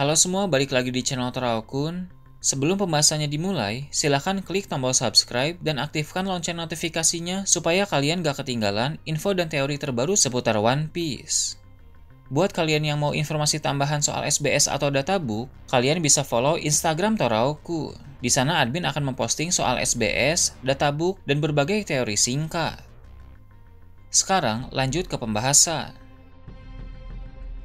Halo semua, balik lagi di channel Toraokun. Sebelum pembahasannya dimulai, silahkan klik tombol subscribe dan aktifkan lonceng notifikasinya supaya kalian gak ketinggalan info dan teori terbaru seputar One Piece. Buat kalian yang mau informasi tambahan soal SBS atau databook, kalian bisa follow Instagram Toraokun. Di sana admin akan memposting soal SBS, databook, dan berbagai teori singkat. Sekarang lanjut ke pembahasan.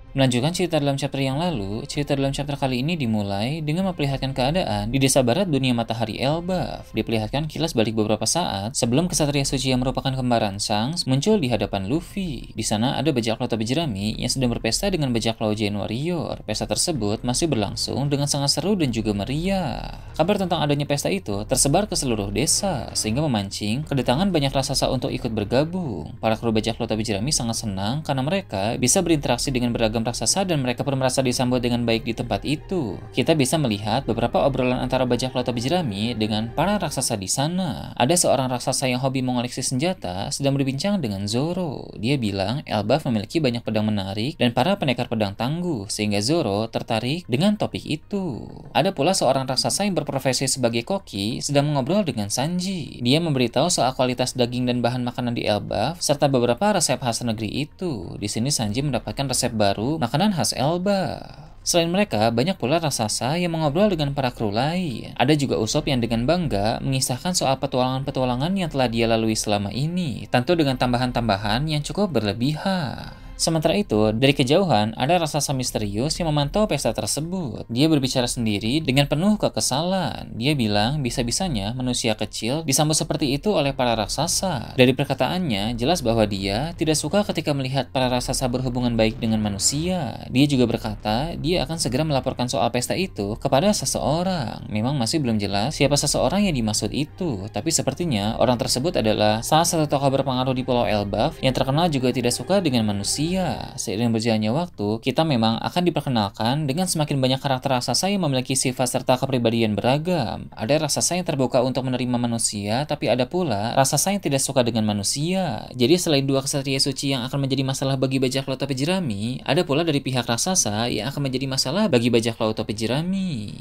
Melanjutkan cerita dalam chapter yang lalu, cerita dalam chapter kali ini dimulai dengan memperlihatkan keadaan di desa barat dunia matahari Elbaf. Diperlihatkan kilas balik beberapa saat sebelum kesatria suci yang merupakan kembaran Shanks muncul di hadapan Luffy. Di sana ada bajak laut topi jerami yang sedang berpesta dengan bajak laut Giant Warrior. Pesta tersebut masih berlangsung dengan sangat seru dan juga meriah. Kabar tentang adanya pesta itu tersebar ke seluruh desa sehingga memancing kedatangan banyak raksasa untuk ikut bergabung. Para kru bajak laut topi jerami sangat senang karena mereka bisa berinteraksi dengan beragam raksasa dan mereka pun merasa disambut dengan baik di tempat itu. Kita bisa melihat beberapa obrolan antara bajak laut topi jerami dengan para raksasa di sana. Ada seorang raksasa yang hobi mengoleksi senjata sedang berbincang dengan Zoro. Dia bilang Elbaf memiliki banyak pedang menarik dan para pendekar pedang tangguh sehingga Zoro tertarik dengan topik itu. Ada pula seorang raksasa yang berprofesi sebagai koki sedang mengobrol dengan Sanji. Dia memberitahu soal kualitas daging dan bahan makanan di Elbaf serta beberapa resep khas negeri itu. Di sini Sanji mendapatkan resep baru makanan khas Elbaf. Selain mereka, banyak pula raksasa yang mengobrol dengan para kru lain. Ada juga Usopp yang dengan bangga mengisahkan soal petualangan-petualangan yang telah dia lalui selama ini, tentu dengan tambahan-tambahan yang cukup berlebihan. Sementara itu, dari kejauhan ada raksasa misterius yang memantau pesta tersebut. Dia berbicara sendiri dengan penuh kekesalan. Dia bilang bisa-bisanya manusia kecil disambut seperti itu oleh para raksasa. Dari perkataannya, jelas bahwa dia tidak suka ketika melihat para raksasa berhubungan baik dengan manusia. Dia juga berkata, dia akan segera melaporkan soal pesta itu kepada seseorang. Memang masih belum jelas siapa seseorang yang dimaksud itu, tapi sepertinya orang tersebut adalah salah satu tokoh berpengaruh di Pulau Elbaf yang terkenal juga tidak suka dengan manusia. Seiring berjalannya waktu, kita memang akan diperkenalkan dengan semakin banyak karakter raksasa yang memiliki sifat serta kepribadian beragam. Ada raksasa yang terbuka untuk menerima manusia, tapi ada pula raksasa yang tidak suka dengan manusia. Jadi selain dua kesatria suci yang akan menjadi masalah bagi bajak laut topi jerami, ada pula dari pihak raksasa yang akan menjadi masalah bagi bajak laut topi jerami.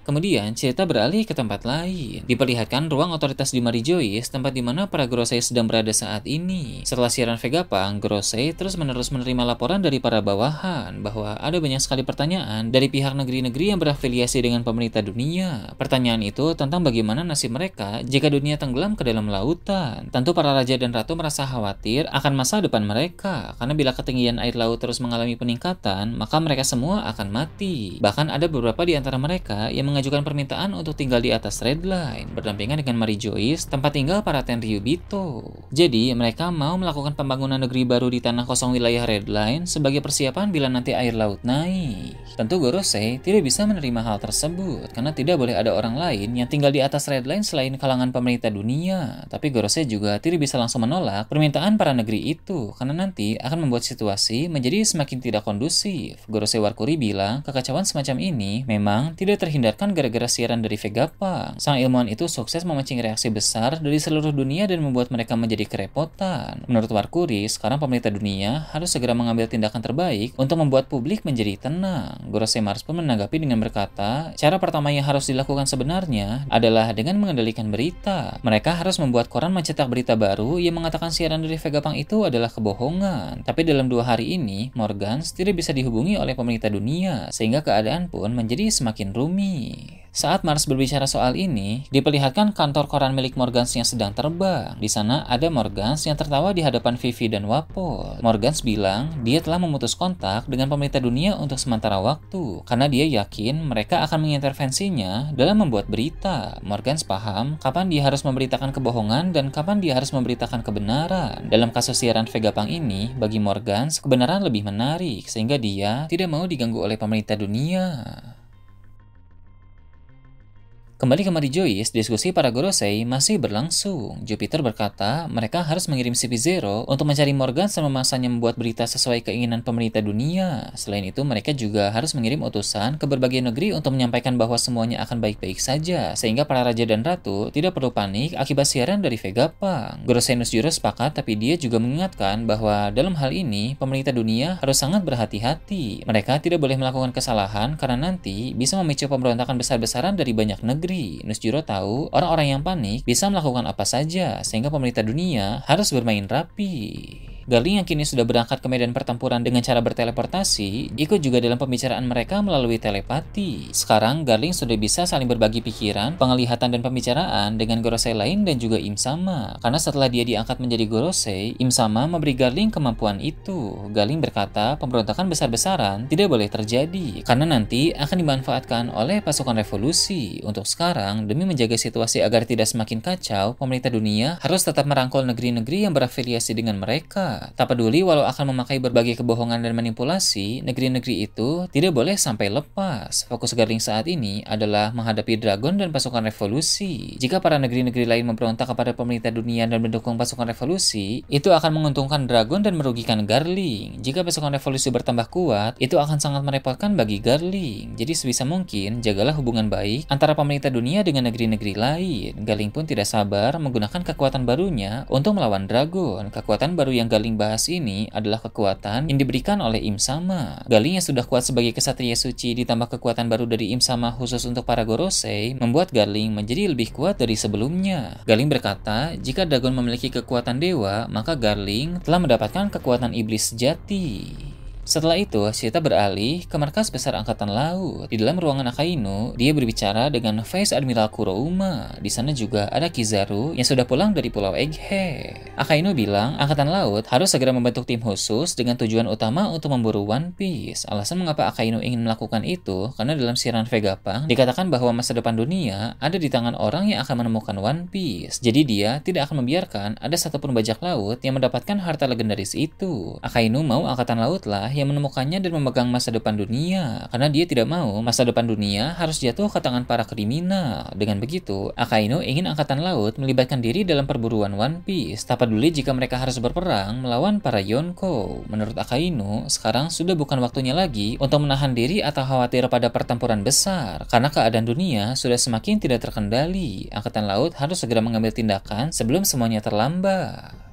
Kemudian, cerita beralih ke tempat lain. Diperlihatkan ruang otoritas di Mary Joyce, tempat di mana para Gorosei sedang berada saat ini. Setelah siaran Vegapunk, Gorosei terus-menerus menerima laporan dari para bawahan bahwa ada banyak sekali pertanyaan dari pihak negeri-negeri yang berafiliasi dengan pemerintah dunia. Pertanyaan itu tentang bagaimana nasib mereka jika dunia tenggelam ke dalam lautan. Tentu para raja dan ratu merasa khawatir akan masa depan mereka, karena bila ketinggian air laut terus mengalami peningkatan, maka mereka semua akan mati. Bahkan ada beberapa di antara mereka yang mengajukan permintaan untuk tinggal di atas Red Line, berdampingan dengan Mary Joyce, tempat tinggal para Tenryubito. Jadi, mereka mau melakukan pembangunan negeri baru di tanah kosong wilayah Red Line sebagai persiapan bila nanti air laut naik. Tentu Gorosei tidak bisa menerima hal tersebut, karena tidak boleh ada orang lain yang tinggal di atas Red Line selain kalangan pemerintah dunia. Tapi Gorosei juga tidak bisa langsung menolak permintaan para negeri itu, karena nanti akan membuat situasi menjadi semakin tidak kondusif. Gorosei Warkuri bilang, kekacauan semacam ini memang tidak terhindarkan gara-gara siaran dari Vegapunk. Sang ilmuwan itu sukses memancing reaksi besar dari seluruh dunia dan membuat mereka menjadi kerepotan. Menurut Warkuri, sekarang pemerintah dunia harus segera mengambil tindakan terbaik untuk membuat publik menjadi tenang. Gorosei Mars pun menanggapi dengan berkata, cara pertama yang harus dilakukan sebenarnya adalah dengan mengendalikan berita. Mereka harus membuat koran mencetak berita baru yang mengatakan siaran dari Vegapunk itu adalah kebohongan. Tapi dalam 2 hari ini, Morgans tidak bisa dihubungi oleh pemerintah dunia, sehingga keadaan pun menjadi semakin rumit. Saat Mars berbicara soal ini, diperlihatkan kantor koran milik Morgans yang sedang terbang. Di sana ada Morgans yang tertawa di hadapan Vivi dan Wapol. Morgans bilang dia telah memutus kontak dengan pemerintah dunia untuk sementara waktu, karena dia yakin mereka akan mengintervensinya dalam membuat berita. Morgans paham kapan dia harus memberitakan kebohongan dan kapan dia harus memberitakan kebenaran. Dalam kasus siaran Vegapunk ini, bagi Morgans, kebenaran lebih menarik, sehingga dia tidak mau diganggu oleh pemerintah dunia. Kembali ke Mary Joyce, diskusi para Gorosei masih berlangsung. Jupiter berkata mereka harus mengirim CP0 untuk mencari Morgan dan memaksanya membuat berita sesuai keinginan pemerintah dunia. Selain itu, mereka juga harus mengirim utusan ke berbagai negeri untuk menyampaikan bahwa semuanya akan baik-baik saja, sehingga para raja dan ratu tidak perlu panik akibat siaran dari Vegapunk. Gorosei no Juro sepakat, tapi dia juga mengingatkan bahwa dalam hal ini, pemerintah dunia harus sangat berhati-hati. Mereka tidak boleh melakukan kesalahan karena nanti bisa memicu pemberontakan besar-besaran dari banyak negeri. Nusjuro tahu orang-orang yang panik bisa melakukan apa saja, sehingga pemerintah dunia harus bermain rapi. Garling yang kini sudah berangkat ke medan pertempuran dengan cara berteleportasi, ikut juga dalam pembicaraan mereka melalui telepati. Sekarang, Garling sudah bisa saling berbagi pikiran, penglihatan, dan pembicaraan dengan Gorosei lain dan juga Im Sama. Karena setelah dia diangkat menjadi Gorosei, Im Sama memberi Garling kemampuan itu. Garling berkata pemberontakan besar-besaran tidak boleh terjadi, karena nanti akan dimanfaatkan oleh pasukan revolusi. Untuk sekarang, demi menjaga situasi agar tidak semakin kacau, pemerintah dunia harus tetap merangkul negeri-negeri yang berafiliasi dengan mereka. Tak peduli walau akan memakai berbagai kebohongan dan manipulasi, negeri-negeri itu tidak boleh sampai lepas. Fokus Garling saat ini adalah menghadapi Dragon dan pasukan revolusi. Jika para negeri-negeri lain memberontak kepada pemerintah dunia dan mendukung pasukan revolusi, itu akan menguntungkan Dragon dan merugikan Garling. Jika pasukan revolusi bertambah kuat, itu akan sangat merepotkan bagi Garling. Jadi sebisa mungkin, jagalah hubungan baik antara pemerintah dunia dengan negeri-negeri lain. Garling pun tidak sabar menggunakan kekuatan barunya untuk melawan Dragon. Kekuatan baru yang Garling bahas ini adalah kekuatan yang diberikan oleh Im Sama. Garling yang sudah kuat sebagai kesatria suci ditambah kekuatan baru dari Im Sama khusus untuk para Gorosei membuat Garling menjadi lebih kuat dari sebelumnya. Garling berkata, jika Dragon memiliki kekuatan dewa, maka Garling telah mendapatkan kekuatan iblis sejati. Setelah itu, Shita beralih ke markas besar angkatan laut. Di dalam ruangan Akainu, dia berbicara dengan Vice Admiral Kurouma. Di sana juga ada Kizaru yang sudah pulang dari Pulau Egghead. Akainu bilang angkatan laut harus segera membentuk tim khusus dengan tujuan utama untuk memburu One Piece. Alasan mengapa Akainu ingin melakukan itu karena dalam siaran Vegapunk dikatakan bahwa masa depan dunia ada di tangan orang yang akan menemukan One Piece. Jadi dia tidak akan membiarkan ada satupun bajak laut yang mendapatkan harta legendaris itu. Akainu mau angkatan laut lah yang menemukannya dan memegang masa depan dunia, karena dia tidak mau masa depan dunia harus jatuh ke tangan para kriminal. Dengan begitu, Akainu ingin angkatan laut melibatkan diri dalam perburuan One Piece, tak peduli jika mereka harus berperang melawan para Yonkou. Menurut Akainu, sekarang sudah bukan waktunya lagi untuk menahan diri atau khawatir pada pertempuran besar, karena keadaan dunia sudah semakin tidak terkendali. Angkatan laut harus segera mengambil tindakan sebelum semuanya terlambat.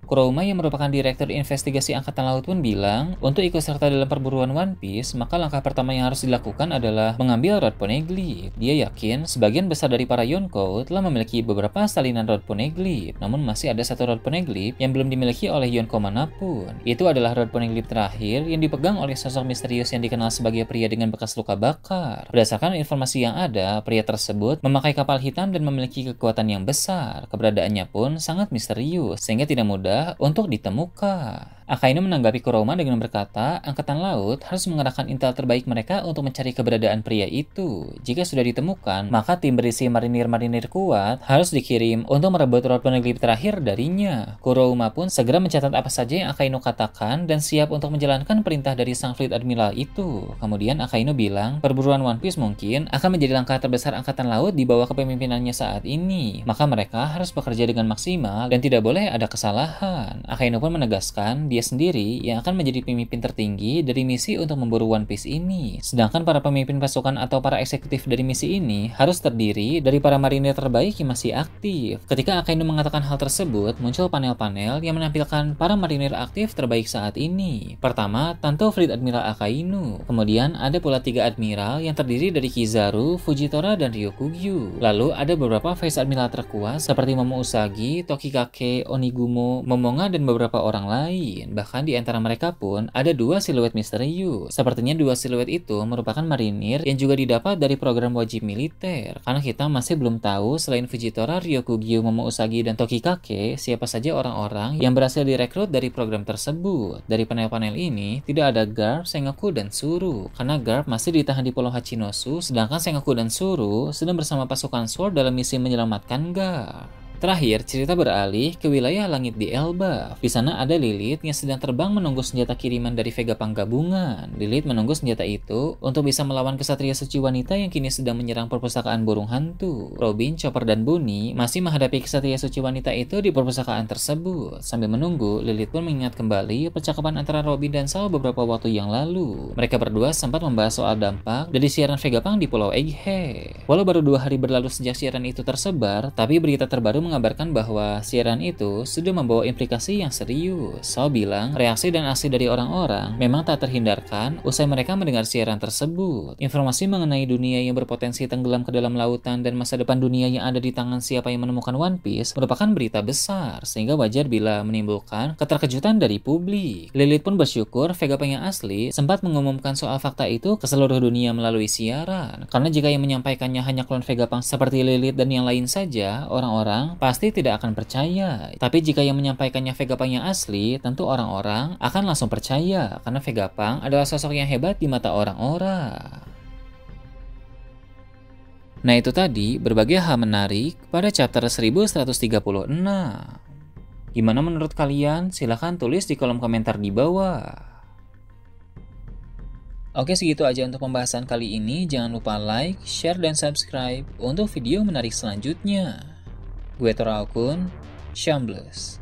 Kurouma yang merupakan direktur investigasi angkatan laut pun bilang, untuk ikut serta dalam perburuan One Piece, maka langkah pertama yang harus dilakukan adalah mengambil Rod Poneglyph. Dia yakin sebagian besar dari para Yonkou telah memiliki beberapa salinan Rod Poneglyph, namun masih ada satu Rod Poneglyph yang belum dimiliki oleh Yonkou manapun. Itu adalah Rod Poneglyph terakhir yang dipegang oleh sosok misterius yang dikenal sebagai pria dengan bekas luka bakar. Berdasarkan informasi yang ada, pria tersebut memakai kapal hitam dan memiliki kekuatan yang besar. Keberadaannya pun sangat misterius, sehingga tidak mudah untuk ditemukan. Akainu menanggapi Kurouma dengan berkata, angkatan laut harus mengerahkan intel terbaik mereka untuk mencari keberadaan pria itu. Jika sudah ditemukan, maka tim berisi marinir-marinir kuat harus dikirim untuk merebut Rod Poneglyph terakhir darinya. Kurouma pun segera mencatat apa saja yang Akainu katakan dan siap untuk menjalankan perintah dari sang Fleet Admiral itu. Kemudian Akainu bilang, perburuan One Piece mungkin akan menjadi langkah terbesar angkatan laut di bawah kepemimpinannya saat ini. Maka mereka harus bekerja dengan maksimal dan tidak boleh ada kesalahan. Akainu pun menegaskan, dia sendiri yang akan menjadi pemimpin tertinggi dari misi untuk memburu One Piece ini. Sedangkan para pemimpin pasukan atau para eksekutif dari misi ini harus terdiri dari para marinir terbaik yang masih aktif. Ketika Akainu mengatakan hal tersebut, muncul panel-panel yang menampilkan para marinir aktif terbaik saat ini. Pertama, Tanto Fleet Admiral Akainu. Kemudian ada pula 3 admiral yang terdiri dari Kizaru, Fujitora, dan Ryokugyu. Lalu ada beberapa vice admiral terkuat seperti Momo Usagi, Tokikake, Onigumo, Momonga, dan beberapa orang lain. Bahkan di antara mereka pun ada 2 siluet misterius. Sepertinya 2 siluet itu merupakan marinir yang juga didapat dari program wajib militer. Karena kita masih belum tahu selain Fujitora, Ryokugyu, Momo Usagi, dan Tokikake, siapa saja orang-orang yang berhasil direkrut dari program tersebut. Dari panel-panel ini, tidak ada Garp, Sengoku, dan Suru. Karena Garp masih ditahan di Pulau Hachinosu, sedangkan Sengoku dan Suru sedang bersama pasukan Sword dalam misi menyelamatkan Garp. Terakhir, cerita beralih ke wilayah langit di Elbaf. Di sana ada Lilith yang sedang terbang menunggu senjata kiriman dari Vegapunk gabungan. Lilith menunggu senjata itu untuk bisa melawan kesatria suci wanita yang kini sedang menyerang perpustakaan burung hantu. Robin, Chopper, dan Bunny masih menghadapi kesatria suci wanita itu di perpustakaan tersebut. Sambil menunggu, Lilith pun mengingat kembali percakapan antara Robin dan Sal beberapa waktu yang lalu. Mereka berdua sempat membahas soal dampak dari siaran Vegapunk di Pulau Egghead. Walau baru 2 hari berlalu sejak siaran itu tersebar, tapi berita terbaru mengabarkan bahwa siaran itu sudah membawa implikasi yang serius. Sao bilang reaksi dan aksi dari orang-orang memang tak terhindarkan usai mereka mendengar siaran tersebut. Informasi mengenai dunia yang berpotensi tenggelam ke dalam lautan dan masa depan dunia yang ada di tangan siapa yang menemukan One Piece merupakan berita besar, sehingga wajar bila menimbulkan keterkejutan dari publik. Lilith pun bersyukur Vegapunk yang asli sempat mengumumkan soal fakta itu ke seluruh dunia melalui siaran, karena jika yang menyampaikannya hanya klon Vegapunk seperti Lilith dan yang lain saja, orang-orang pasti tidak akan percaya. Tapi jika yang menyampaikannya Vegapunk yang asli, tentu orang-orang akan langsung percaya karena Vegapunk adalah sosok yang hebat di mata orang-orang. Nah, itu tadi berbagai hal menarik pada chapter 1136. Gimana menurut kalian? Silahkan tulis di kolom komentar di bawah. Oke, segitu aja untuk pembahasan kali ini. Jangan lupa like, share, dan subscribe untuk video menarik selanjutnya. Gue Tora Akun, Shambles.